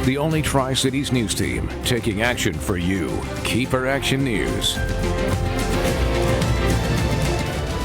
the only Tri-Cities news team taking action for you. KEPR Action News.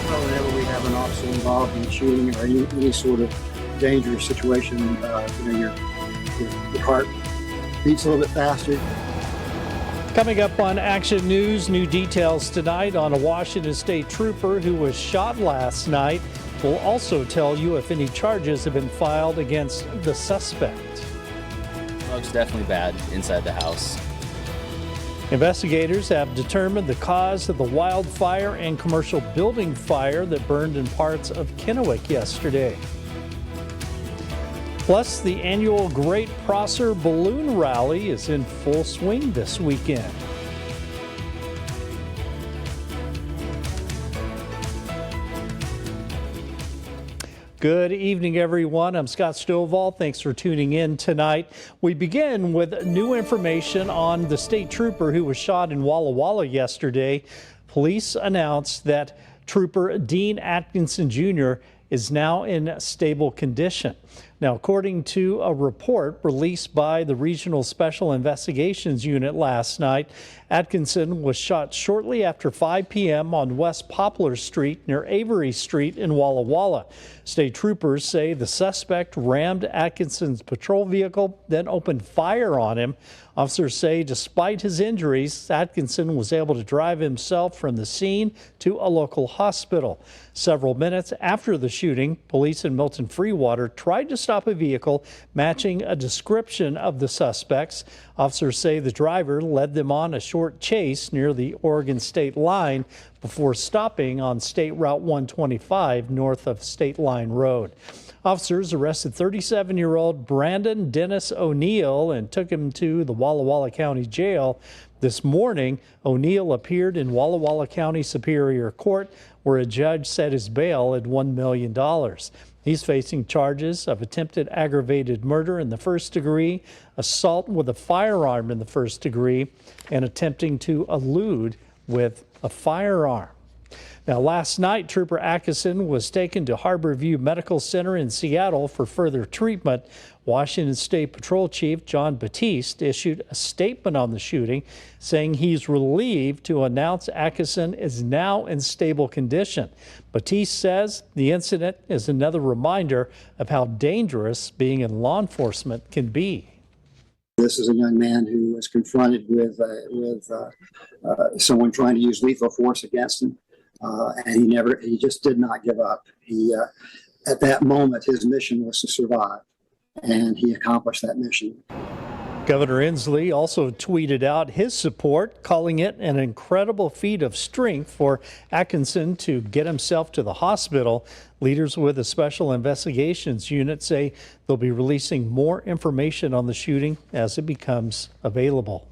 Well, whenever we have an officer involved in shooting or any sort of dangerous situation, your heart beats a little bit faster. Coming up on Action News, new details tonight on a Washington State trooper who was shot last night. We'll also tell you if any charges have been filed against the suspect. Smoke's definitely bad inside the house. Investigators have determined the cause of the wildfire and commercial building fire that burned in parts of Kennewick yesterday. Plus, the annual Great Prosser Balloon Rally is in full swing this weekend. Good evening, everyone. I'm Scott Stovall. Thanks for tuning in tonight. We begin with new information on the state trooper who was shot in Walla Walla yesterday. Police announced that Trooper Dean Atkinson Jr. is now in stable condition. Now, according to a report released by the Regional Special Investigations Unit last night, Atkinson was shot shortly after 5 p.m. on West Poplar Street near Avery Street in Walla Walla. State troopers say the suspect rammed Atkinson's patrol vehicle, then opened fire on him. Officers say despite his injuries, Atkinson was able to drive himself from the scene to a local hospital. Several minutes after the shooting, police in Milton Freewater tried to stop a vehicle matching a description of the suspects. Officers say the driver led them on a short chase near the Oregon state line before stopping on State Route 125 north of State Line Road. Officers arrested 37-year-old Brandon Dennis O'Neill and took him to the Walla Walla County Jail. This morning, O'Neill appeared in Walla Walla County Superior Court, where a judge set his bail at $1 million. He's facing charges of attempted aggravated murder in the first degree, assault with a firearm in the first degree, and attempting to elude with a firearm. Now, last night, Trooper Atkinson was taken to Harborview Medical Center in Seattle for further treatment. Washington State Patrol Chief John Batiste issued a statement on the shooting, saying he's relieved to announce Atkinson is now in stable condition. Batiste says the incident is another reminder of how dangerous being in law enforcement can be. This is a young man who was confronted with someone trying to use lethal force against him. And he just did not give up. At that moment, his mission was to survive, and he accomplished that mission. Governor Inslee also tweeted out his support, calling it an incredible feat of strength for Atkinson to get himself to the hospital. Leaders with the Special Investigations Unit say they'll be releasing more information on the shooting as it becomes available.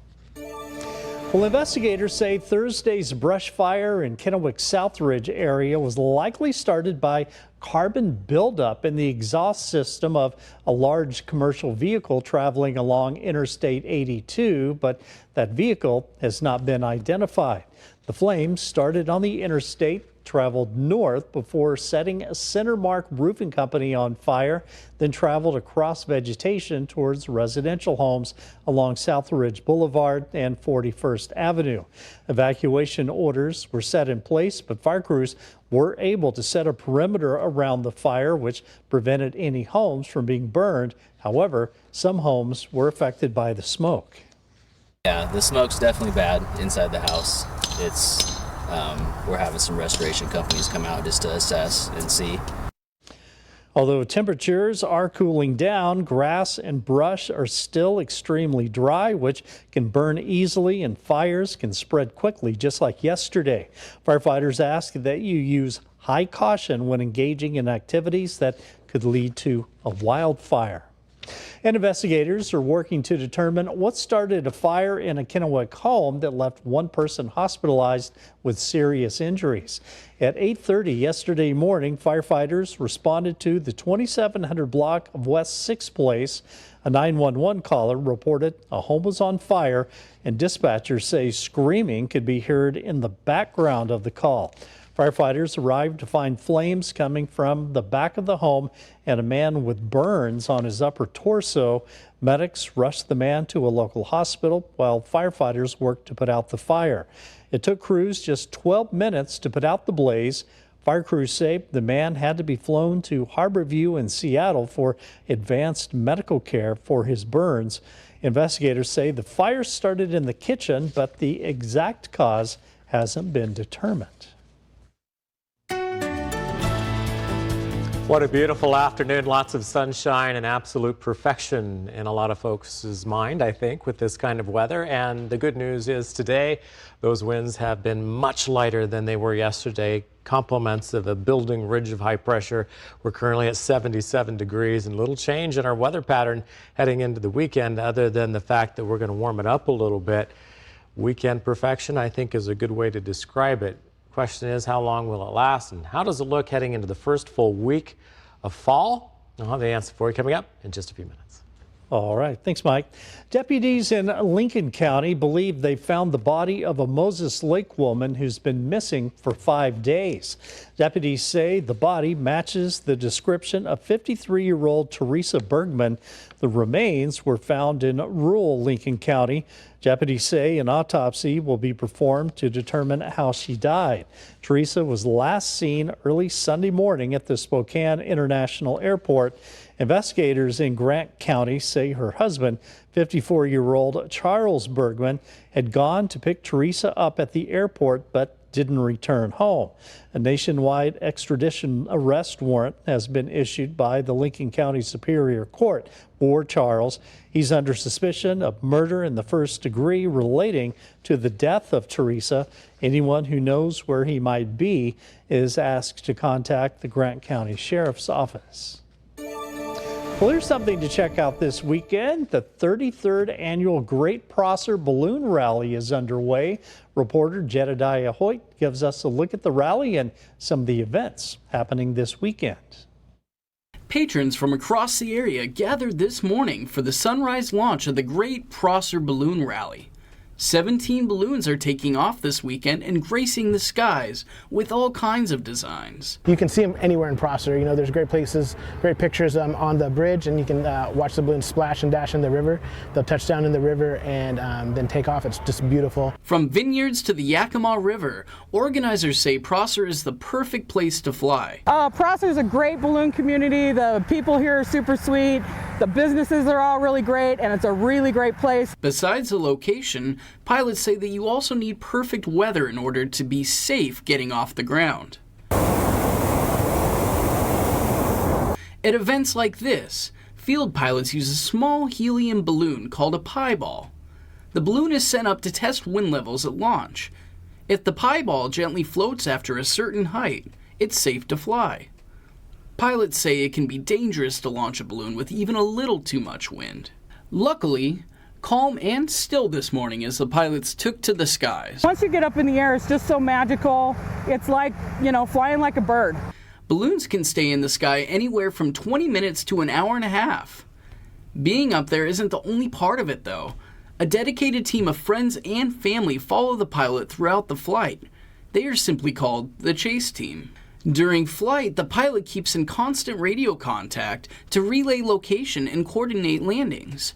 Well, investigators say Thursday's brush fire in Kennewick's Southridge area was likely started by carbon buildup in the exhaust system of a large commercial vehicle traveling along Interstate 82, but that vehicle has not been identified. The flames started on the interstate, traveled north before setting a Centermark Roofing Company on fire, then traveled across vegetation towards residential homes along Southridge Boulevard and 41st Avenue. Evacuation orders were set in place, but fire crews were able to set a perimeter around the fire, which prevented any homes from being burned. However, some homes were affected by the smoke. Yeah, the smoke's definitely bad inside the house. We're having some restoration companies come out just to assess and see. Although temperatures are cooling down, grass and brush are still extremely dry, which can burn easily, and fires can spread quickly, just like yesterday. Firefighters ask that you use high caution when engaging in activities that could lead to a wildfire. And investigators are working to determine what started a fire in a Kennewick home that left one person hospitalized with serious injuries. At 8:30 yesterday morning, firefighters responded to the 2700 block of West 6th Place. A 911 caller reported a home was on fire, and dispatchers say screaming could be heard in the background of the call. Firefighters arrived to find flames coming from the back of the home and a man with burns on his upper torso. Medics rushed the man to a local hospital while firefighters worked to put out the fire. It took crews just 12 minutes to put out the blaze. Fire crews say the man had to be flown to Harborview in Seattle for advanced medical care for his burns. Investigators say the fire started in the kitchen, but the exact cause hasn't been determined. What a beautiful afternoon. Lots of sunshine and absolute perfection in a lot of folks' mind, I think, with this kind of weather. And the good news is today, those winds have been much lighter than they were yesterday. Compliments of a building ridge of high pressure. We're currently at 77 degrees and little change in our weather pattern heading into the weekend, other than the fact that we're going to warm it up a little bit. Weekend perfection, I think, is a good way to describe it. Question is, how long will it last, and how does it look heading into the first full week of fall? I'll have the answer for you coming up in just a few minutes. All right. Thanks, Mike. Deputies in Lincoln County believe they found the body of a Moses Lake woman who's been missing for 5 days. Deputies say the body matches the description of 53-year-old Teresa Bergman. The remains were found in rural Lincoln County. Deputies say an autopsy will be performed to determine how she died. Teresa was last seen early Sunday morning at the Spokane International Airport. Investigators in Grant County say her husband, 54-year-old Charles Bergman, had gone to pick Teresa up at the airport but didn't return home. A nationwide extradition arrest warrant has been issued by the Lincoln County Superior Court for Charles. He's under suspicion of murder in the first degree relating to the death of Teresa. Anyone who knows where he might be is asked to contact the Grant County Sheriff's Office. Well, here's something to check out this weekend. The 33rd annual Great Prosser Balloon Rally is underway. Reporter Jedediah Hoyt gives us a look at the rally and some of the events happening this weekend. Patrons from across the area gathered this morning for the sunrise launch of the Great Prosser Balloon Rally. 17 balloons are taking off this weekend and gracing the skies with all kinds of designs. You can see them anywhere in Prosser. You know, there's great places, great pictures on the bridge, and you can watch the balloons splash and dash in the river. They'll touch down in the river and then take off. It's just beautiful. From vineyards to the Yakima River, organizers say Prosser is the perfect place to fly. Prosser is a great balloon community. The people here are super sweet. The businesses are all really great, and it's a really great place. Besides the location, pilots say that you also need perfect weather in order to be safe getting off the ground. At events like this, field pilots use a small helium balloon called a pie ball. The balloon is sent up to test wind levels at launch. If the pie ball gently floats after a certain height, it's safe to fly. Pilots say it can be dangerous to launch a balloon with even a little too much wind. Luckily, calm and still this morning as the pilots took to the skies. Once you get up in the air, it's just so magical. It's like, you know, flying like a bird. Balloons can stay in the sky anywhere from 20 minutes to an hour and a half. Being up there isn't the only part of it, though. A dedicated team of friends and family follow the pilot throughout the flight. They are simply called the chase team. During flight, the pilot keeps in constant radio contact to relay location and coordinate landings.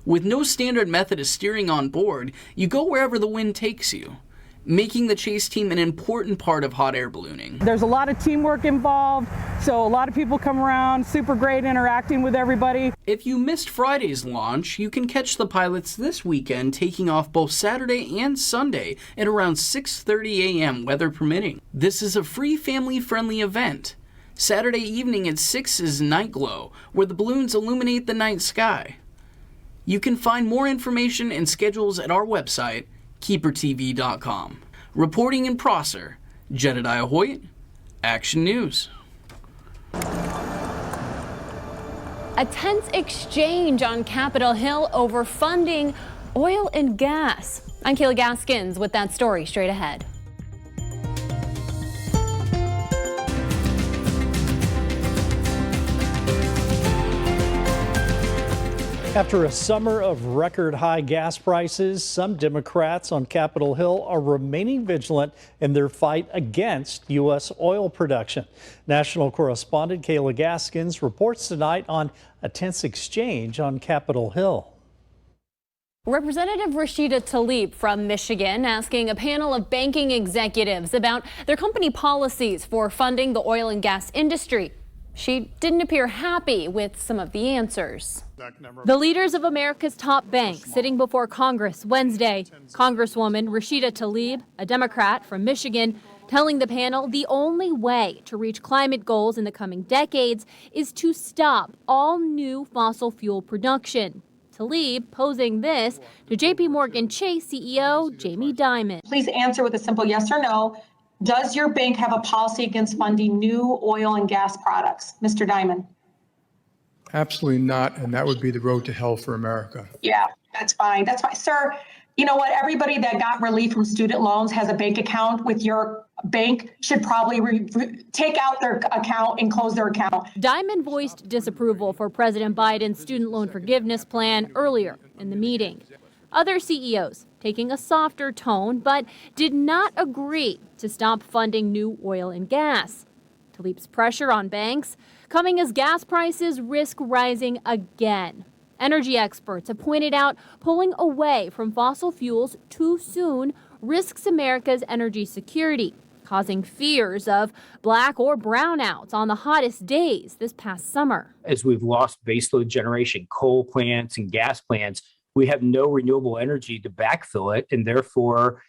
With no standard method of steering on board, you go wherever the wind takes you, making the chase team an important part of hot air ballooning. There's a lot of teamwork involved, so a lot of people come around, super great interacting with everybody. If you missed Friday's launch, you can catch the pilots this weekend taking off both Saturday and Sunday at around 6:30 a.m. weather permitting. This is a free family-friendly event. Saturday evening at 6 is Night Glow, where the balloons illuminate the night sky. You can find more information and schedules at our website, KEPRTV.com. Reporting in Prosser, Jedediah Hoyt, Action News. A tense exchange on Capitol Hill over funding oil and gas. I'm Kayla Gaskins with that story straight ahead. After a summer of record high gas prices, some Democrats on Capitol Hill are remaining vigilant in their fight against U.S. oil production. National correspondent Kayla Gaskins reports tonight on a tense exchange on Capitol Hill. Representative Rashida Tlaib from Michigan asking a panel of banking executives about their company policies for funding the oil and gas industry. She didn't appear happy with some of the answers. The leaders of America's top banks sitting before Congress Wednesday. Congresswoman Rashida Tlaib, a Democrat from Michigan, telling the panel the only way to reach climate goals in the coming decades is to stop all new fossil fuel production. Tlaib posing this to JP Morgan Chase CEO Jamie Dimon. Please answer with a simple yes or no. Does your bank have a policy against funding new oil and gas products? Mr. Dimon. Absolutely not, and that would be the road to hell for America. Yeah, that's fine. That's fine. Sir, you know what? Everybody that got relief from student loans has a bank account with your bank should probably take out their account and close their account. Dimon voiced disapproval for President Biden's student loan forgiveness plan earlier in the meeting. Other CEOs taking a softer tone, but did not agree to stop funding new oil and gas. Tlaib's pressure on banks coming as gas prices risk rising again. Energy experts have pointed out pulling away from fossil fuels too soon risks America's energy security, causing fears of black or brownouts on the hottest days this past summer. As we've lost baseload generation, coal plants and gas plants, we have no renewable energy to backfill it, and therefore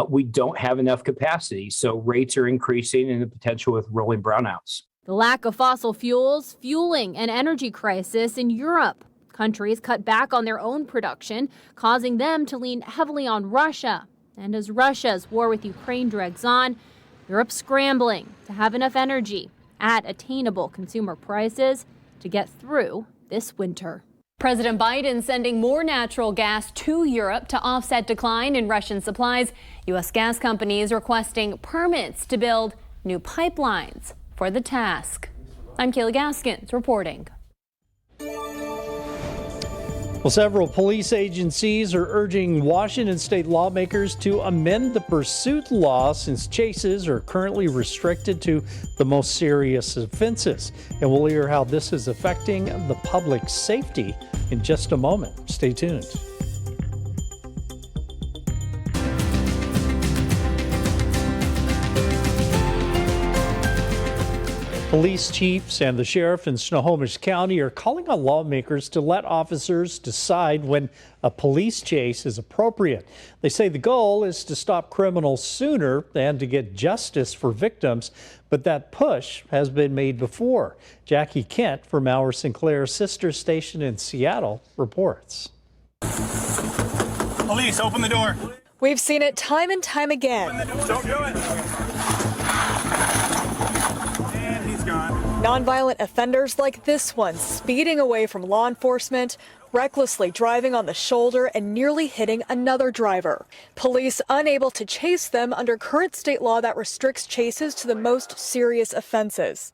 we don't have enough capacity. So rates are increasing and the potential with rolling brownouts. The lack of fossil fuels fueling an energy crisis in Europe. Countries cut back on their own production, causing them to lean heavily on Russia. And as Russia's war with Ukraine drags on, Europe's scrambling to have enough energy at attainable consumer prices to get through this winter. President Biden sending more natural gas to Europe to offset decline in Russian supplies. U.S. gas companies requesting permits to build new pipelines for the task. I'm Kayla Gaskins reporting. Well, several police agencies are urging Washington state lawmakers to amend the pursuit law since chases are currently restricted to the most serious offenses. And we'll hear how this is affecting the public safety in just a moment. Stay tuned. Police chiefs and the sheriff in Snohomish County are calling on lawmakers to let officers decide when a police chase is appropriate. They say the goal is to stop criminals sooner and to get justice for victims, but that push has been made before. Jackie Kent from our Sinclair sister station in Seattle reports. Police, open the door. We've seen it time and time again. Don't do it. Nonviolent offenders like this one speeding away from law enforcement, recklessly driving on the shoulder and nearly hitting another driver. Police unable to chase them under current state law that restricts chases to the most serious offenses.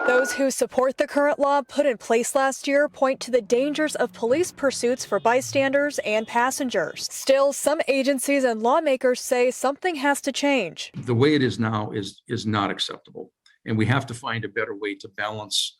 Those who support the current law put in place last year point to the dangers of police pursuits for bystanders and passengers. Still, some agencies and lawmakers say something has to change. The way it is now is not acceptable. And we have to find a better way to balance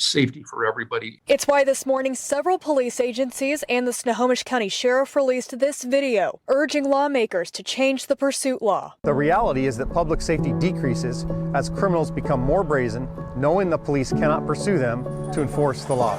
safety for everybody. It's why this morning several police agencies and the Snohomish County Sheriff released this video urging lawmakers to change the pursuit law. The reality is that public safety decreases as criminals become more brazen, knowing the police cannot pursue them to enforce the law.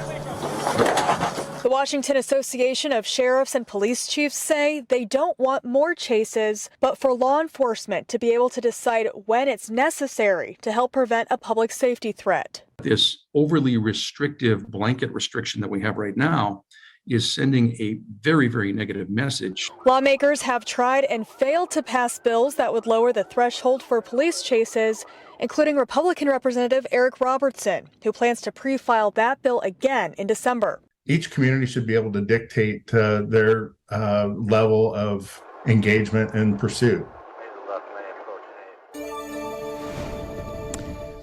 The Washington Association of Sheriffs and Police Chiefs say they don't want more chases, but for law enforcement to be able to decide when it's necessary to help prevent a public safety threat. This overly restrictive blanket restriction that we have right now is sending a very, very negative message. Lawmakers have tried and failed to pass bills that would lower the threshold for police chases, including Republican Representative Eric Robertson, who plans to pre-file that bill again in December. Each community should be able to dictate their level of engagement and pursuit.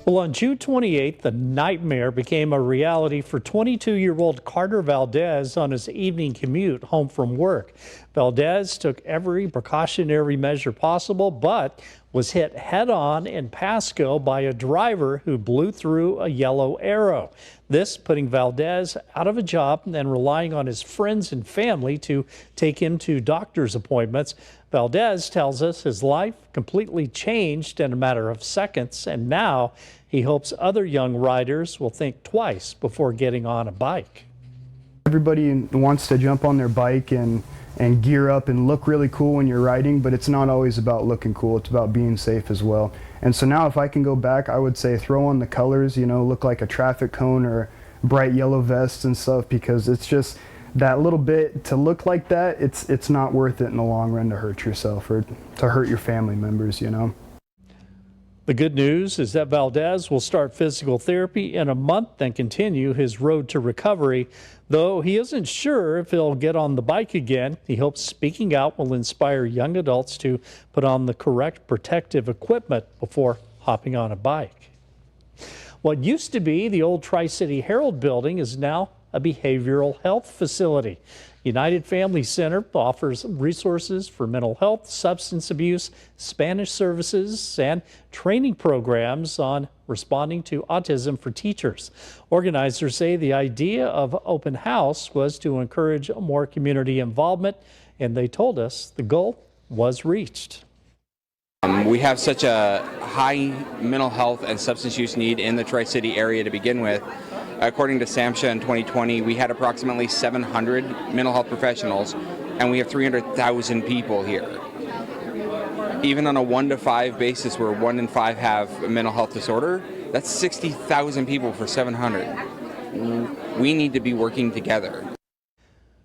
Well, on June 28th, the nightmare became a reality for 22-year-old Carter Valdez on his evening commute home from work. Valdez took every precautionary measure possible, but was hit head-on in Pasco by a driver who blew through a yellow arrow. This putting Valdez out of a job and relying on his friends and family to take him to doctor's appointments. Valdez tells us his life completely changed in a matter of seconds, and now he hopes other young riders will think twice before getting on a bike. Everybody wants to jump on their bike and gear up and look really cool when you're riding, but it's not always about looking cool. It's about being safe as well. And so now if I can go back, I would say throw on the colors, you know, look like a traffic cone or bright yellow vests and stuff, because it's just that little bit to look like that. It's not worth it in the long run to hurt yourself or to hurt your family members, you know. The good news is that Valdez will start physical therapy in a month and continue his road to recovery. Though he isn't sure if he'll get on the bike again, he hopes speaking out will inspire young adults to put on the correct protective equipment before hopping on a bike. What used to be the old Tri-City Herald building is now a behavioral health facility. United Family Center offers resources for mental health, substance abuse, Spanish services, and training programs on responding to autism for teachers. Organizers say the idea of open house was to encourage more community involvement, and they told us the goal was reached. We have such a high mental health and substance use need in the Tri-City area to begin with. According to SAMHSA in 2020, we had approximately 700 mental health professionals, and we have 300,000 people here. Even on a 1 to 5 basis, where 1 in 5 have a mental health disorder, that's 60,000 people for 700. We need to be working together.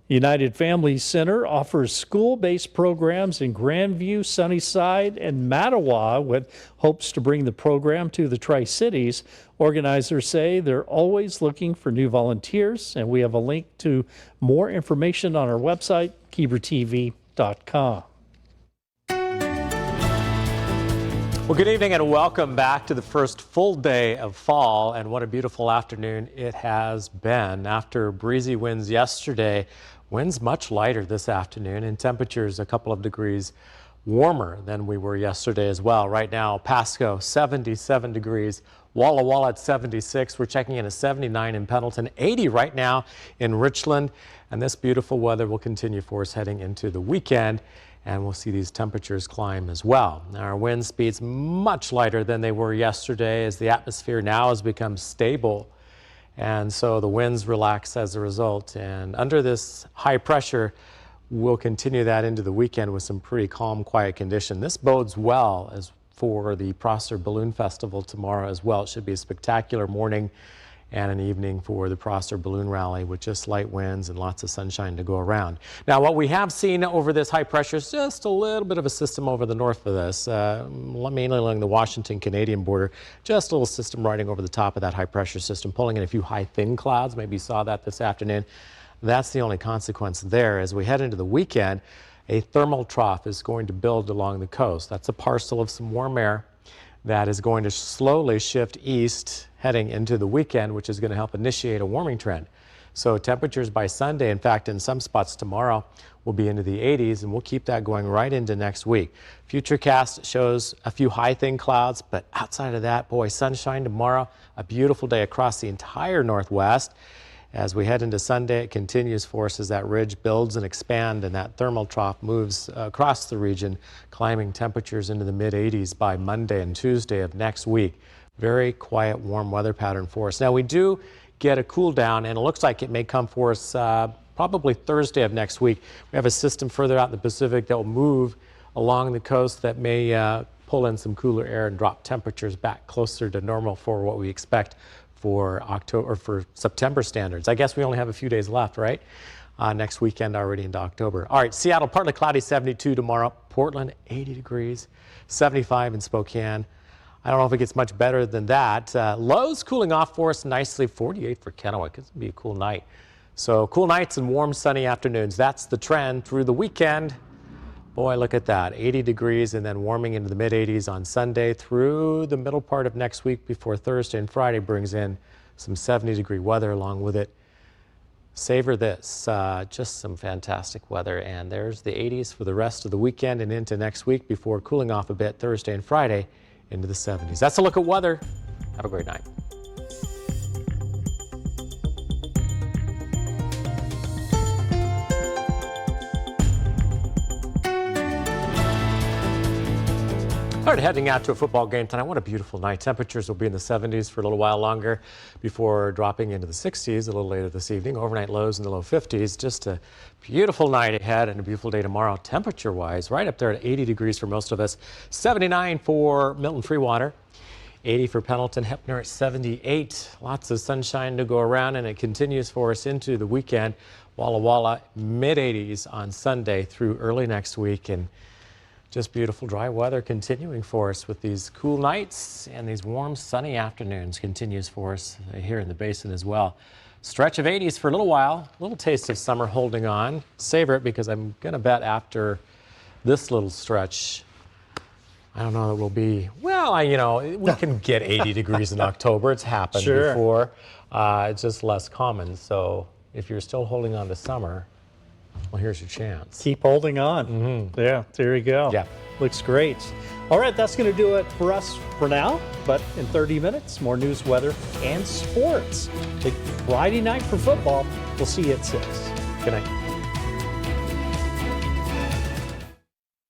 United Family Center offers school-based programs in Grandview, Sunnyside, and Mattawa with hopes to bring the program to the Tri-Cities. Organizers say they're always looking for new volunteers, and we have a link to more information on our website, KEPRtv.com. Well, good evening and welcome back to the first full day of fall, and what a beautiful afternoon it has been. After breezy winds yesterday, winds much lighter this afternoon, and temperatures a couple of degrees warmer than we were yesterday as well. Right now, Pasco 77 degrees, Walla Walla at 76. We're checking in at 79 in Pendleton, 80 right now in Richland, and this beautiful weather will continue for us heading into the weekend. And we'll see these temperatures climb as well. Our wind speeds much lighter than they were yesterday as the atmosphere now has become stable. And so the winds relax as a result. And under this high pressure, we'll continue that into the weekend with some pretty calm, quiet condition. This bodes well as for the Prosser Balloon Festival tomorrow as well. It should be a spectacular morning and an evening for the Prosser Balloon Rally with just light winds and lots of sunshine to go around. Now, what we have seen over this high pressure is just a little bit of a system over the north of this, mainly along the Washington-Canadian border, just a little system riding over the top of that high pressure system, pulling in a few high thin clouds. Maybe you saw that this afternoon. That's the only consequence there. As we head into the weekend, a thermal trough is going to build along the coast. That's a parcel of some warm air that is going to slowly shift east heading into the weekend, which is going to help initiate a warming trend. So temperatures by Sunday, in fact, in some spots tomorrow, will be into the 80s, and we'll keep that going right into next week. Futurecast shows a few high thin clouds, but outside of that, boy, sunshine tomorrow, a beautiful day across the entire Northwest. As we head into Sunday, it continues for us as that ridge builds and expands, and that thermal trough moves across the region, climbing temperatures into the mid-80s by Monday and Tuesday of next week. Very quiet, warm weather pattern for us. Now, we do get a cool down, and it looks like it may come for us probably Thursday of next week. We have a system further out in the Pacific that will move along the coast that may pull in some cooler air and drop temperatures back closer to normal for what we expect for October or for September standards. I guess we only have a few days left, right? Next weekend already into October. All right, Seattle, partly cloudy, 72 tomorrow. Portland, 80 degrees, 75 in Spokane. I don't know if it gets much better than that. Lows cooling off for us nicely, 48 for Kennewick. It's going to be a cool night. So cool nights and warm sunny afternoons. That's the trend through the weekend. Boy, look at that. 80 degrees and then warming into the mid-80s on Sunday through the middle part of next week before Thursday and Friday brings in some 70-degree weather along with it. Savor this. Just some fantastic weather. And there's the 80s for the rest of the weekend and into next week before cooling off a bit Thursday and Friday into the 70s. That's a look at weather. Have a great night. All right, heading out to a football game tonight. What a beautiful night. Temperatures will be in the 70s for a little while longer before dropping into the 60s a little later this evening. Overnight lows in the low 50s. Just a beautiful night ahead and a beautiful day tomorrow. Temperature-wise, right up there at 80 degrees for most of us. 79 for Milton Freewater. 80 for Pendleton. Heppner at 78. Lots of sunshine to go around, and it continues for us into the weekend. Walla Walla, mid-80s on Sunday through early next week. And just beautiful dry weather continuing for us with these cool nights and these warm sunny afternoons continues for us here in the basin as well. Stretch of 80s for a little while, a little taste of summer holding on. Savor it because I'm going to bet after this little stretch, I don't know, it will be, well, we can get 80 degrees in October. It's happened before. It's just less common. So if you're still holding on to summer, well, here's your chance. Keep holding on. Yeah, there you go. Yeah. Looks great. All right, that's going to do it for us for now. But in 30 minutes, more news, weather, and sports. Big Friday night for football. We'll see you at 6. Good night.